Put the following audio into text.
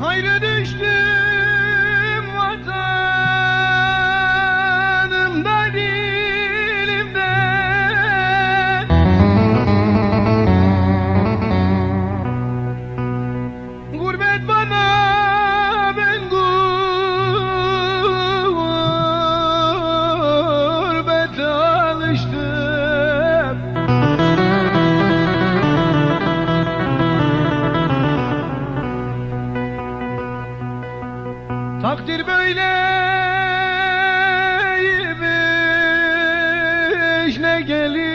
Hayra düştüm vatanımdan dilimden. Gurbet bana, ben gurbete alıştım. Takdir böyleymiş, ne gelir